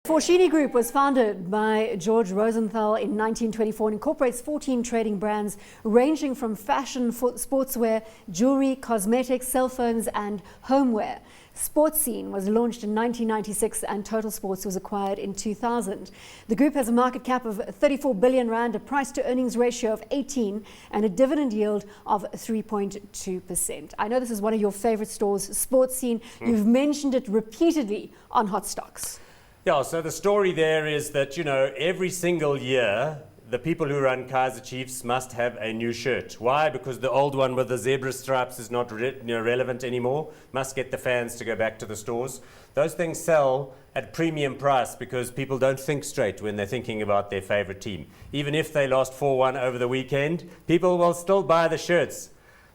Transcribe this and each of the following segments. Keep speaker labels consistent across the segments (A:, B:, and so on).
A: Foschini Group was founded by George Rosenthal in 1924 and incorporates 14 trading brands ranging from fashion, sportswear, jewelry, cosmetics, cell phones and homeware. Sports Scene was launched in 1996 and Total Sports was acquired in 2000. The group has a market cap of 34 billion rand, a price to earnings ratio of 18 and a dividend yield of 3.2%. I know this is one of your favorite stores, Sports Scene. You've mentioned it repeatedly on Hot Stocks.
B: Yeah, so the story there is that, every single year, the people who run Kaiser Chiefs must have a new shirt. Why? Because the old one with the zebra stripes is not relevant anymore. Must get the fans to go back to the stores. Those things sell at premium price because people don't think straight when they're thinking about their favorite team. Even if they lost 4-1 over the weekend, people will still buy the shirts.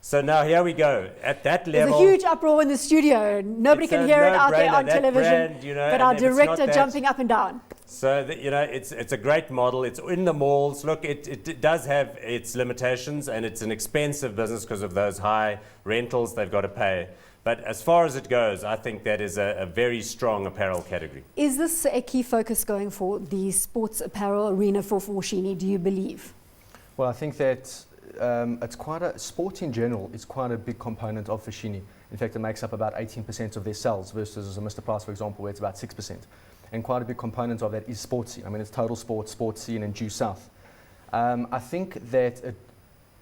B: So now here we go. At that level,
A: there's a huge uproar in the studio. Nobody can hear it out there on television, but our director jumping up and down.
B: So it's a great model. It's in the malls. Look, it does have its limitations, and it's an expensive business because of those high rentals they've got to pay. But as far as it goes, I think that is a very strong apparel category.
A: Is this a key focus going for the sports apparel arena for Foschini, do you believe?
C: Well, I think that sport in general is quite a big component of Foschini. In fact, it makes up about 18% of their sales versus Mr. Price, for example, where it's about 6%. And quite a big component of that is Sports Scene. I mean, it's Total Sports, Sports Scene, and Due South. I think that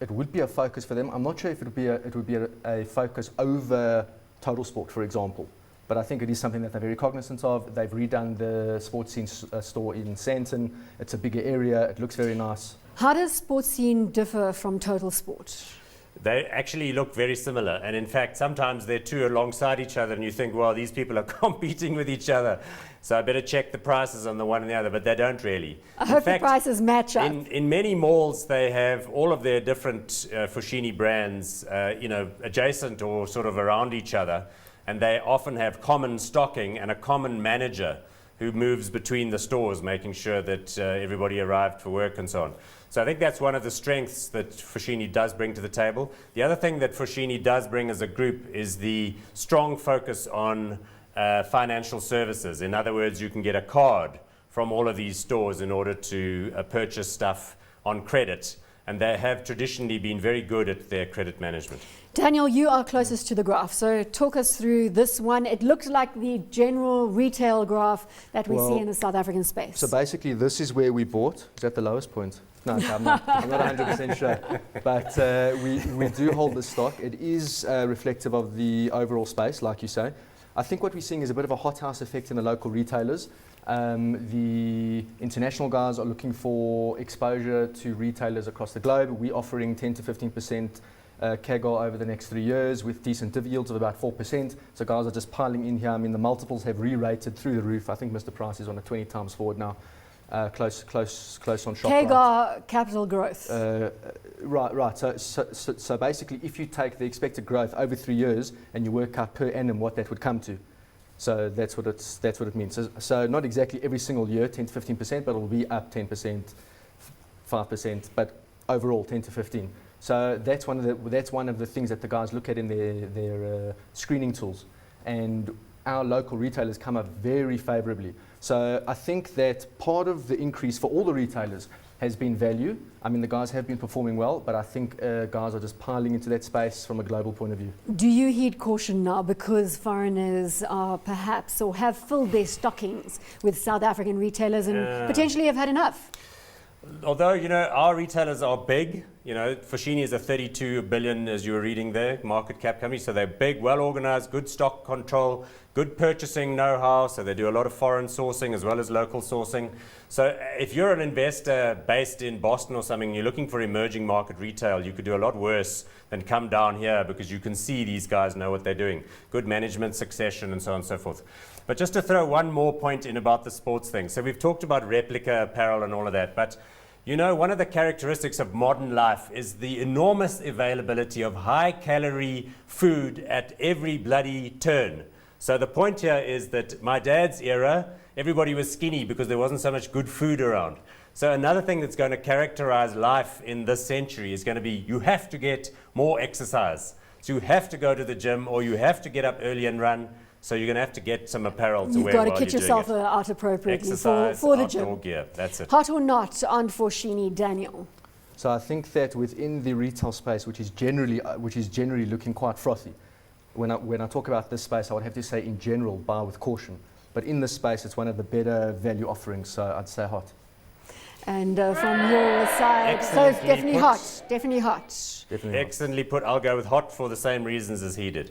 C: it would be a focus for them. I'm not sure if it would be a focus over Total Sport, for example. But I think it is something that they're very cognizant of. They've redone the Sports Scene store in Sandton. It's a bigger area. It looks very nice.
A: How does Sports Scene differ from Total Sport?
B: They actually look very similar, and in fact sometimes they're two alongside each other and you think, well, these people are competing with each other, so I better check the prices on the one and the other, but they don't really.
A: I hope the prices match up.
B: In many malls they have all of their different Foschini brands adjacent or sort of around each other, and they often have common stocking and a common manager who moves between the stores, making sure that everybody arrived for work and so on. So I think that's one of the strengths that Foschini does bring to the table. The other thing that Foschini does bring as a group is the strong focus on financial services. In other words, you can get a card from all of these stores in order to purchase stuff on credit. And they have traditionally been very good at their credit management.
A: Daniel, you are closest to the graph, so talk us through this one. It looks like the general retail graph that we see in the South African space.
C: So basically this is where we bought. Is that the lowest point? No, I'm not 100% sure. But we do hold the stock. It is reflective of the overall space, like you say. I think what we're seeing is a bit of a hothouse effect in the local retailers. The international guys are looking for exposure to retailers across the globe. We're offering 10 to 15% CAGR over the next 3 years with decent div yields of about 4%. So guys are just piling in here. I mean, the multiples have re-rated through the roof. I think Mr. Price is on a 20 times forward now. Close on shop.
A: CAGR capital growth.
C: Right. So basically, if you take the expected growth over 3 years and you work out per annum what that would come to. So that's what it means. So not exactly every single year 10 to 15%, but it will be up 10%, 5%, but overall 10 to 15. So that's one of the things that the guys look at in their screening tools, and our local retailers come up very favourably. So I think that part of the increase for all the retailers has been value. I mean, the guys have been performing well, but I think guys are just piling into that space from a global point of view.
A: Do you heed caution now because foreigners are perhaps or have filled their stockings with South African retailers and potentially have had enough?
B: Although, our retailers are big, Foschini is a 32 billion, as you were reading there, market cap company. So they're big, well organized, good stock control, good purchasing know-how. So they do a lot of foreign sourcing as well as local sourcing. So if you're an investor based in Boston or something, you're looking for emerging market retail, you could do a lot worse than come down here because you can see these guys know what they're doing. Good management, succession, and so on and so forth. But just to throw one more point in about the sports thing. So we've talked about replica apparel and all of that, but one of the characteristics of modern life is the enormous availability of high-calorie food at every bloody turn. So the point here is that my dad's era, everybody was skinny because there wasn't so much good food around. So another thing that's going to characterize life in this century is going to be you have to get more exercise. So you have to go to the gym or you have to get up early and run. So you're going to have to get some apparel to
A: You've
B: wear
A: got to
B: while
A: kit
B: you're
A: yourself
B: doing it.
A: out appropriately
B: Exercise,
A: for the
B: outdoor
A: gym.
B: gear. That's it.
A: Hot or not on Foschini, Daniel?
C: So I think that within the retail space, which is generally looking quite frothy, when I talk about this space, I would have to say in general, buy with caution. But in this space, it's one of the better value offerings, so I'd say hot.
A: And from your side, so it's
B: Excellently
A: definitely
B: put.
A: hot, definitely hot.
C: Definitely hot.
B: Excellently put. I'll go with hot for the same reasons as he did.